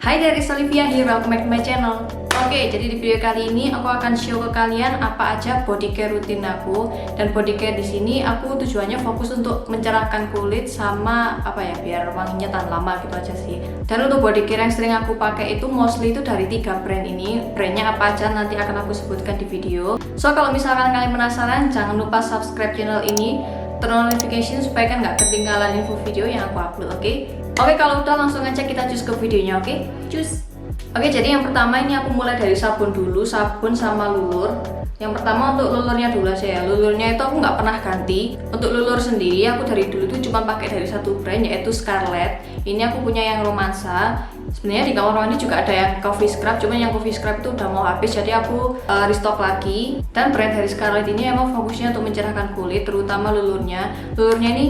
Hai dari Olivia here, welcome back to my channel. Oke, jadi di video kali ini aku akan show ke kalian apa aja body care rutin aku. Dan body care di sini aku tujuannya fokus untuk mencerahkan kulit sama biar wanginya tahan lama gitu aja sih. Dan untuk body care yang sering aku pakai itu mostly itu dari 3 brand ini. Brandnya apa aja nanti akan aku sebutkan di video. So kalau misalkan kalian penasaran, jangan lupa subscribe channel ini, turn on notification supaya kan nggak ketinggalan info video yang aku upload, oke? Oke, kalau udah langsung aja kita cus ke videonya, oke? Cus! Oke, jadi yang pertama ini aku mulai dari sabun dulu, sabun sama lulur. Yang pertama untuk lulurnya dulu aja ya. Lulurnya itu aku nggak pernah ganti. Untuk lulur sendiri aku dari dulu tuh cuma pakai dari satu brand yaitu Scarlett. Ini aku punya yang romansa. Sebenarnya di kamar mandi juga ada yang coffee scrub, cuman yang coffee scrub itu udah mau habis, jadi aku restock lagi. Dan brand dari Scarlett ini emang fokusnya untuk mencerahkan kulit, terutama lulurnya. Lulurnya ini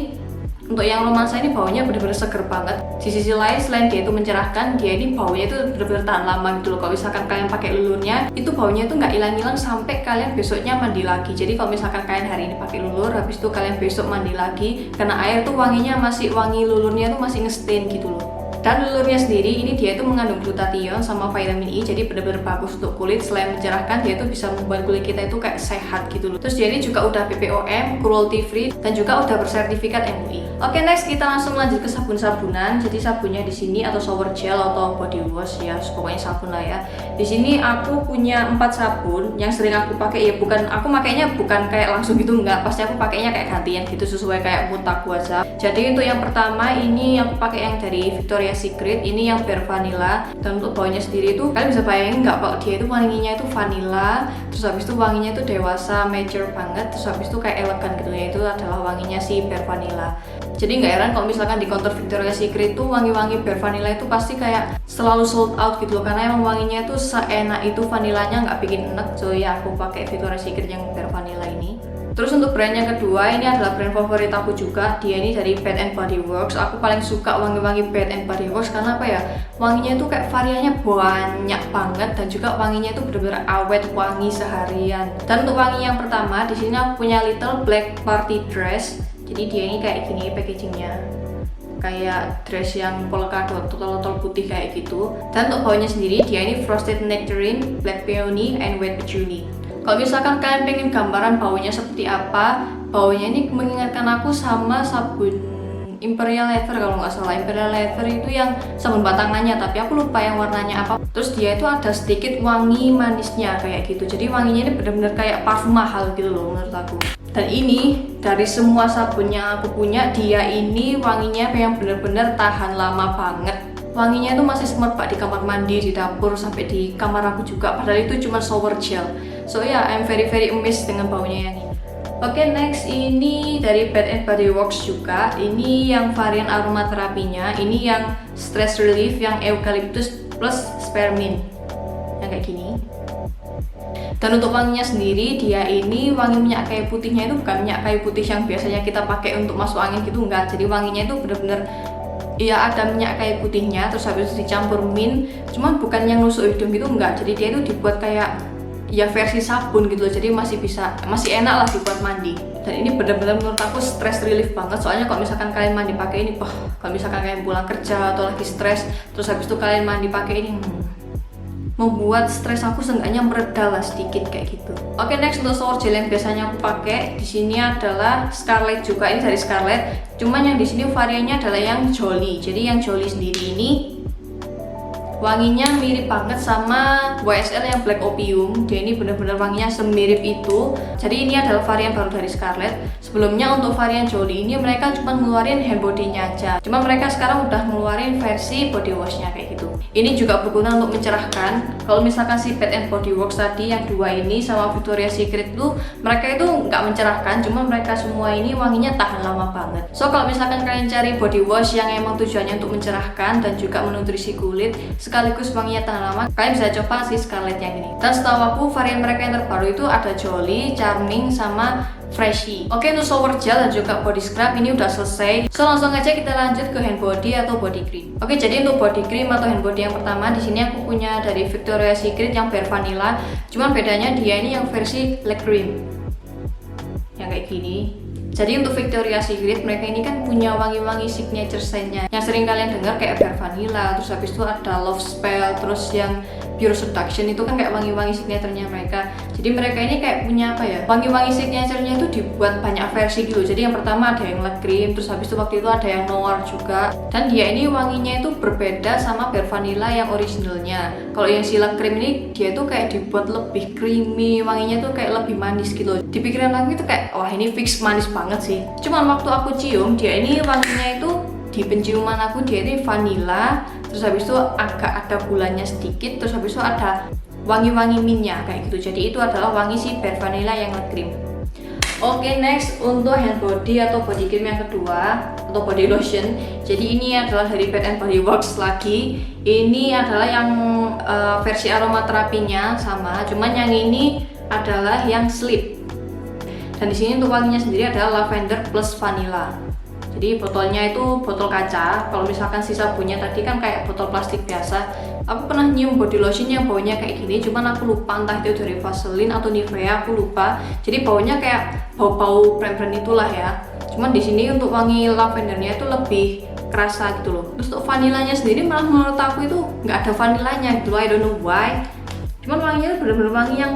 untuk yang romansa ini baunya benar-benar seger banget. Di sisi lain selain dia itu mencerahkan, dia ini baunya itu benar-benar tahan lama gitu loh. Kalau misalkan kalian pakai lulurnya, itu baunya itu nggak hilang-hilang sampai kalian besoknya mandi lagi. Jadi kalau misalkan kalian hari ini pakai lulur, habis itu kalian besok mandi lagi, karena air tuh wanginya masih wangi lulurnya tuh masih nge-stain gitu loh. Dan lulurnya sendiri ini dia itu mengandung glutathione sama vitamin E, jadi benar-benar bagus untuk kulit. Selain mencerahkan, dia itu bisa membuat kulit kita itu kayak sehat gitu loh. Terus dia ini juga udah BPOM, cruelty free, dan juga udah bersertifikat MUI. Oke, next kita langsung lanjut ke sabun-sabunan. Jadi sabunnya di sini atau shower gel atau body wash ya, pokoknya sabun lah ya. Di sini aku punya 4 sabun yang sering aku pakai ya, aku makainya bukan kayak langsung gitu, enggak, pasti aku pakainya kayak gantian gitu sesuai kayak mood aku aja. Jadi untuk yang pertama ini aku pakai yang dari Victoria's Secret, ini yang bare vanilla. Dan untuk baunya sendiri itu kalian bisa bayangin nggak kalau dia itu wanginya itu vanilla, terus habis itu wanginya itu dewasa, mature banget, terus habis itu kayak elegan gitu ya, itu adalah wanginya si bare vanilla. Jadi nggak heran kalau misalkan di counter Victoria's Secret itu wangi-wangi bare vanilla itu pasti kayak selalu sold out gitu loh, karena emang wanginya itu seenak itu, vanillanya nggak bikin enek. So ya aku pakai Victoria's Secret yang bare vanilla ini. Terus untuk brand yang kedua, ini adalah brand favorit aku juga. Dia ini dari Bath and Body Works. Aku paling suka wangi-wangi Bath and Body Works karena apa ya? Wanginya itu kayak variannya banyak banget, dan juga wanginya itu bener-bener awet, wangi seharian. Dan untuk wangi yang pertama, di sini aku punya Little Black Party Dress. Jadi dia ini kayak gini packagingnya, kayak dress yang polkadot total putih kayak gitu. Dan untuk baunya sendiri, dia ini Frosted Nectarine, Black Peony, and Wet Patchouli. Kalau misalkan kalian pengen gambaran baunya seperti apa, baunya ini mengingatkan aku sama sabun Imperial Leather kalau nggak salah. Imperial Leather itu yang sabun batangannya, tapi aku lupa yang warnanya apa. Terus dia itu ada sedikit wangi manisnya kayak gitu. Jadi wanginya ini benar-benar kayak parfum mahal gitu loh menurut aku. Dan ini dari semua sabun yang aku punya, dia ini wanginya yang benar-benar tahan lama banget. Wanginya itu masih semerbak di kamar mandi, di dapur, sampai di kamar aku juga. Padahal itu cuma shower gel. So ya, I'm very amazed dengan baunya yang ini. Oke, next ini dari Bath and Body Works juga. Ini yang varian aromaterapinya. Ini yang stress relief, yang eucalyptus plus spearmint, yang kayak gini. Dan untuk wanginya sendiri, dia ini wangi minyak kayu putihnya itu bukan minyak kayu putih yang biasanya kita pakai untuk masuk angin gitu, enggak. Jadi wanginya itu bener-bener ya ada minyak kayu putihnya, terus habis itu dicampur mint. Cuman bukan yang nusuk hidung gitu, enggak. Jadi dia itu dibuat kayak ya versi sabun gitu loh, jadi masih enak lah dibuat mandi. Dan ini benar-benar menurut aku stress relief banget, soalnya kalau misalkan kalian mandi pakai ini, kalau misalkan kalian pulang kerja atau lagi stres, terus habis itu kalian mandi pakai ini, membuat stres aku seenggaknya mereda lah sedikit kayak gitu. Oke, next untuk shower gel yang biasanya aku pakai di sini adalah Scarlett juga, ini dari Scarlett. Cuman yang di sini variannya adalah yang Jolly. Jadi yang Jolly sendiri ini wanginya mirip banget sama YSL yang Black Opium. Dia ini benar-benar wanginya semirip itu. Jadi ini adalah varian baru dari Scarlett. Sebelumnya untuk varian Jolly ini mereka cuma ngeluarin hand body-nya aja. Cuma mereka sekarang udah ngeluarin versi body wash-nya kayak gitu. Ini juga berguna untuk mencerahkan. Kalau misalkan si Bath and Body Works tadi yang dua ini sama Victoria's Secret tuh, mereka itu nggak mencerahkan, cuma mereka semua ini wanginya tahan lama banget. So kalau misalkan kalian cari body wash yang emang tujuannya untuk mencerahkan dan juga menutrisi kulit, sekaligus wanginya tahan lama, kalian bisa coba si Scarlett yang ini. Dan setahu aku varian mereka yang terbaru itu ada Jolly, Charming, sama Freshy. Oke, untuk shower gel dan juga body scrub ini udah selesai. So langsung aja kita lanjut ke hand body atau body cream. Oke, jadi untuk body cream atau hand body yang pertama di sini aku punya dari Victoria's Secret yang bare vanilla. Cuman bedanya dia ini yang versi leg cream, yang kayak gini. Jadi untuk Victoria's Secret mereka ini kan punya wangi-wangi signature scent-nya yang sering kalian dengar kayak Bare Vanilla, terus habis itu ada Love Spell, terus yang Pure Seduction itu kan kayak wangi-wangi signature-nya mereka. Jadi mereka ini kayak punya apa ya, wangi-wangi signature-nya itu dibuat banyak versi gitu. Jadi yang pertama ada yang light cream, terus habis itu waktu itu ada yang noir juga. Dan dia ini wanginya itu berbeda sama Bare Vanilla yang originalnya. Kalau yang si light cream ini dia tuh kayak dibuat lebih creamy, wanginya tuh kayak lebih manis gitu. Di pikiran aku itu kayak wah ini fix manis banget sih. Cuman waktu aku cium dia ini wanginya itu di penciuman aku dia ini vanilla, terus habis itu agak ada gulanya sedikit, terus habis itu ada wangi-wangi mintnya kayak gitu. Jadi itu adalah wangi si Bare Vanilla yang light cream. Oke, next untuk hand body atau body cream yang kedua atau body lotion. Jadi ini adalah dari Bath and Body Works lagi. Ini adalah yang versi aromaterapinya sama, cuman yang ini adalah yang sleep. Dan di sini untuk wanginya sendiri adalah lavender plus vanilla. Jadi botolnya itu botol kaca. Kalau misalkan si sabunnya tadi kan kayak botol plastik biasa. Aku pernah nyium body lotion yang baunya kayak gini, cuman aku lupa entah itu dari Vaseline atau Nivea, aku lupa. Jadi baunya kayak bau-bau brand-brand itulah ya. Cuman di sini untuk wangi lavendernya itu lebih kerasa gitu loh. Terus untuk vanilanya sendiri malah menurut aku itu nggak ada vanilanya gitu. I don't know why. Cuman wanginya itu bener-bener wangi yang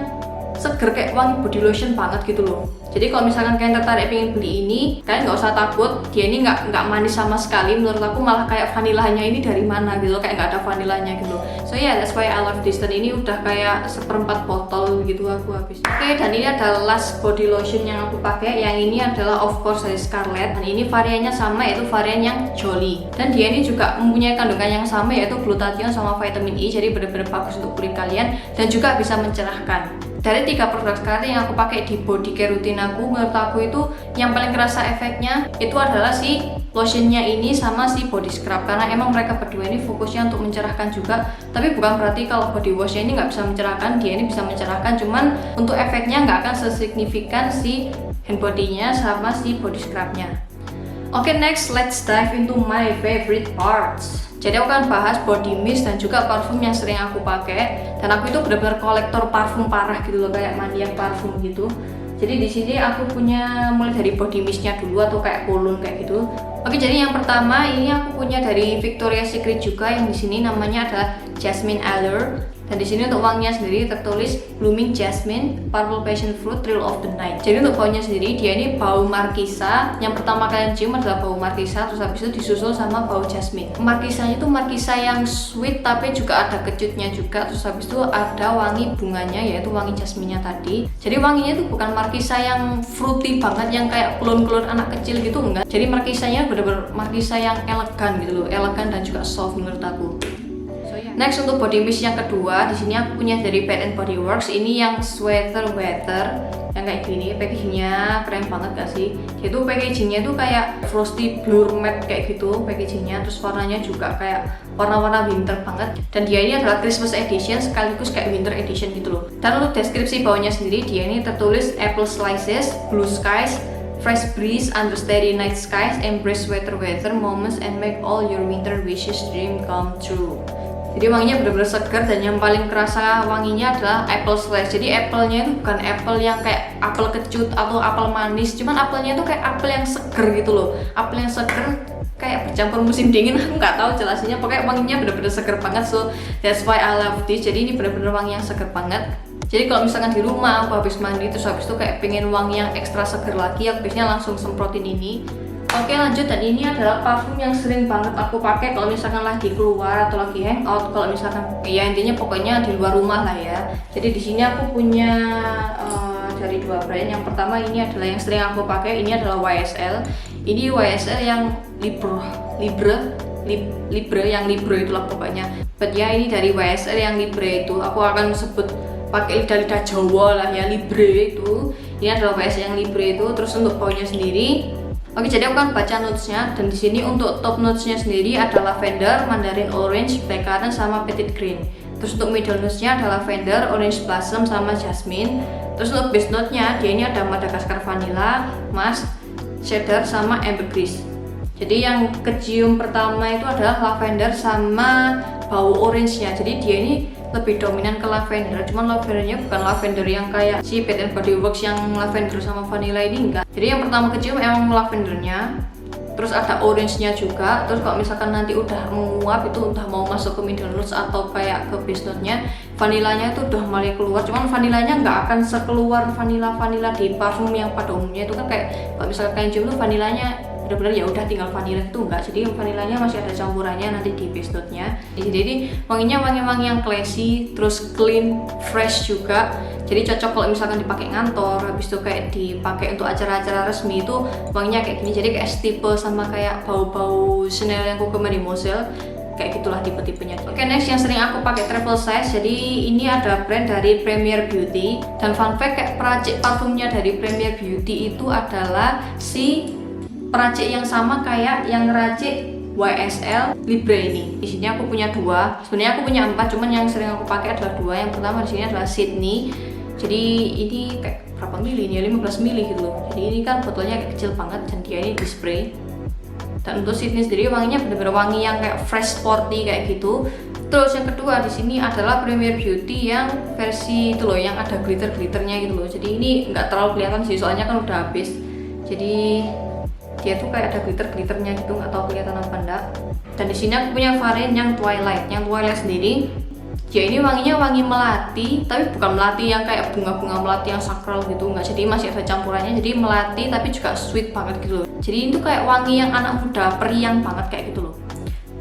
seger kayak wangi body lotion banget gitu loh. Jadi kalau misalkan kalian tertarik pengen beli ini, kalian nggak usah takut, dia ini nggak manis sama sekali. Menurut aku malah kayak vanilanya ini dari mana gitu, kayak nggak ada vanilanya gitu. So yeah, that's why I love this. Dan ini udah kayak seperempat botol gitu aku habis. Oke, dan ini adalah last body lotion yang aku pakai. Yang ini adalah of course dari Scarlett. Dan ini variannya sama, yaitu varian yang Jolly. Dan dia ini juga mempunyai kandungan yang sama, yaitu glutathione sama vitamin E. Jadi benar-benar bagus untuk kulit kalian dan juga bisa mencerahkan. Dari 3 produk sekarang yang aku pakai di body care rutin aku, menurut aku itu yang paling kerasa efeknya itu adalah si lotionnya ini sama si body scrub, karena emang mereka berdua ini fokusnya untuk mencerahkan juga. Tapi bukan berarti kalau body washnya ini nggak bisa mencerahkan, dia ini bisa mencerahkan, cuman untuk efeknya nggak akan sesignifikan si hand body-nya sama si body scrubnya. Oke, next let's dive into my favorite parts. Jadi aku akan bahas body mist dan juga parfum yang sering aku pakai. Dan aku itu benar-benar kolektor parfum parah gitu loh, kayak maniak parfum gitu. Jadi di sini aku punya mulai dari body mistnya dulu atau kayak cologne kayak gitu. Oke, jadi yang pertama ini aku punya dari Victoria's Secret juga, yang di sini namanya adalah Jasmine Allure. Dan di sini untuk wanginya sendiri tertulis Blooming Jasmine, Purple Passion Fruit, Thrill of the Night. Jadi untuk baunya sendiri dia ini bau markisa. Yang pertama kalian cium adalah bau markisa, terus habis itu disusul sama bau jasmine. Markisanya itu markisa yang sweet tapi juga ada kecutnya juga. Terus habis itu ada wangi bunganya, yaitu wangi jasminnya tadi. Jadi wanginya itu bukan markisa yang fruity banget yang kayak clone-clone anak kecil gitu, enggak. Jadi markisanya benar-benar markisa yang elegan gitu loh, elegan dan juga soft menurut aku. Next untuk body mist yang kedua, di sini aku punya dari Bath and Body Works. Ini yang Sweater Weather yang kayak gini. Packagingnya keren banget gak sih? Itu packagingnya tuh kayak frosty blur matte kayak gitu packagingnya. Terus warnanya juga kayak warna-warna winter banget. Dan dia ini adalah Christmas edition sekaligus kayak winter edition gitu loh. Dan untuk deskripsi bawahnya sendiri, dia ini tertulis apple slices, blue skies, fresh breeze under starry night skies, embrace sweater weather moments and make all your winter wishes dream come true. Jadi wanginya benar-benar segar, dan yang paling kerasa wanginya adalah apple slice. Jadi apple-nya itu bukan apple yang kayak apel kecut atau apel manis, cuman apelnya itu kayak apel yang segar gitu loh. Apel yang segar kayak bercampur musim dingin, aku nggak tahu jelasinnya. Pokoknya wanginya benar-benar segar banget, so that's why I love this. Jadi ini benar-benar wangi yang segar banget. Jadi kalau misalkan di rumah aku habis mandi terus habis itu kayak pengen wangi yang ekstra segar lagi, aku biasanya langsung semprotin ini. Oke, lanjut. Dan ini adalah parfum yang sering banget aku pakai kalau misalkan lagi keluar atau lagi hangout. Kalau misalkan ya intinya pokoknya di luar rumah lah ya. Jadi di sini aku punya dari 2 brand. Yang pertama ini adalah yang sering aku pakai, ini adalah YSL. Ini YSL yang Libre yang Libre itulah pokoknya. But ya ini dari YSL yang Libre itu. Aku akan sebut pakai lidah Jawa lah ya, Libre itu. Ini adalah YSL yang Libre itu. Terus untuk baunya sendiri, oke, jadi aku akan baca notes-nya. Dan di sini untuk top notes-nya sendiri ada lavender, mandarin orange, blackcurrant sama petit green. Terus untuk middle notes-nya ada lavender, orange blossom sama jasmine. Terus untuk base note-nya dia ini ada Madagascar vanilla, musk, cedar sama ambergris. Jadi yang kecium pertama itu adalah lavender sama bau orange-nya. Jadi dia ini lebih dominan ke lavender, cuman lavendernya bukan lavender yang kayak si Bath and Body Works yang lavender sama vanilla ini enggak. Jadi yang pertama kecium emang lavendernya, terus ada orange-nya juga. Terus kalau misalkan nanti udah menguap itu udah mau masuk ke middle notes atau kayak ke base note-nya, vanilanya itu udah mulai keluar. Cuman vanilanya nggak akan sekeluar vanilla di parfum yang pada umumnya itu kan kayak kalau misalkan kalian cium tuh vanilanya benar-benar ya udah tinggal vanilla itu enggak. Jadi vanilanya masih ada campurannya nanti di base note-nya. Jadi wanginya wangi-wangi yang classy, terus clean, fresh juga. Jadi cocok kalau misalkan dipakai ngantor, habis itu kayak dipakai untuk acara-acara resmi itu wanginya kayak gini. Jadi kayak stipe sama kayak bau-bau Chanel yang Coco Mademoiselle, kayak gitulah tipe-tipenya. Oke, next yang sering aku pakai travel size. Jadi ini ada brand dari Premier Beauty, dan fun fact kayak peracik parfumnya dari Premier Beauty itu adalah si peracik yang sama kayak yang ngeracik YSL Libre ini. Di sini aku punya 2. Sebenarnya aku punya 4, cuman yang sering aku pakai adalah 2. Yang pertama di sini adalah Sydney. Jadi ini kayak berapa mili nih? 15 mili gitu loh. Jadi ini kan botolnya kayak kecil banget dan dia ini di spray. Dan untuk Sydney sendiri wanginya bener-bener wangi yang kayak fresh sporty kayak gitu. Terus yang kedua di sini adalah Premier Beauty yang versi itu loh, yang ada glitter-glitternya gitu loh. Jadi ini nggak terlalu kelihatan sih, soalnya kan udah habis. Jadi dia tuh kayak ada glitter-glitternya gitu, nggak tahu kelihatan apa enggak. Dan di sini aku punya varian yang Twilight. Yang Twilight sendiri dia ini wanginya wangi melati, tapi bukan melati yang kayak bunga-bunga melati yang sakral gitu, enggak. Jadi masih ada campurannya, jadi melati tapi juga sweet banget gitu loh. Jadi itu kayak wangi yang anak muda, periang banget kayak gitu loh.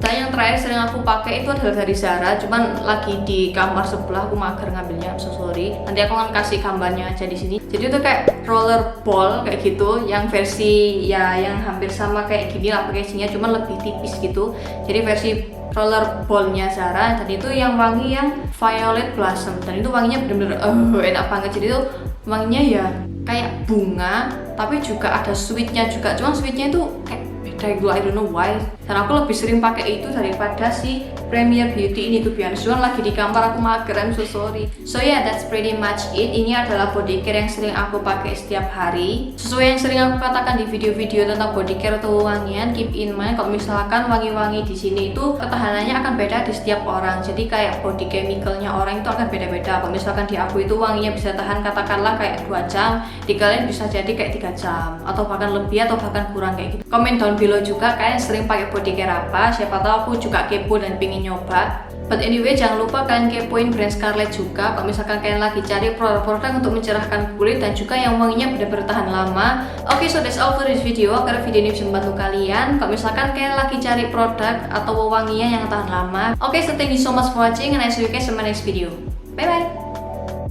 Dan yang terakhir sering aku pakai itu adalah dari Zara, cuman lagi di kamar sebelah, aku mager ngambilnya, I'm so sorry. Nanti aku akan kasih gambarnya aja di sini. Jadi itu kayak roller ball kayak gitu, yang versi ya yang hampir sama kayak gini lah packagingnya, cuman lebih tipis gitu. Jadi versi roller ballnya Zara, dan itu yang wangi yang violet blossom, dan itu wanginya bener-bener enak banget. Jadi itu wanginya ya kayak bunga, tapi juga ada sweetnya juga. Cuman sweetnya itu kayak beda gitu, I don't know why. Dan aku lebih sering pakai itu daripada si Premier Beauty ini tuh biar cuman lagi di kamar aku mager, I'm so sorry. So yeah, that's pretty much it. Ini adalah body care yang sering aku pakai setiap hari. Sesuai yang sering aku katakan di video-video tentang body care atau wangian, keep in mind kalau misalkan wangi-wangi di sini itu ketahanannya akan beda di setiap orang. Jadi kayak body chemicalnya orang itu akan beda-beda. Kalau misalkan di aku itu wanginya bisa tahan katakanlah kayak 2 jam, di kalian bisa jadi kayak 3 jam atau bahkan lebih atau bahkan kurang kayak gitu. Comment down below juga kalian sering pakai body care apa, siapa tahu aku juga kepo dan pingin nyoba. But anyway, jangan lupa kalian kepoin brand Scarlett juga kalau misalkan kalian lagi cari produk-produk untuk mencerahkan kulit dan juga yang wanginya benar-benar tahan lama. Oke, so that's all for this video. Agar video ini bisa membantu kalian kalau misalkan kalian lagi cari produk atau wangian yang tahan lama. Oke, so thank you so much for watching and I see you guys in my next video. Bye bye.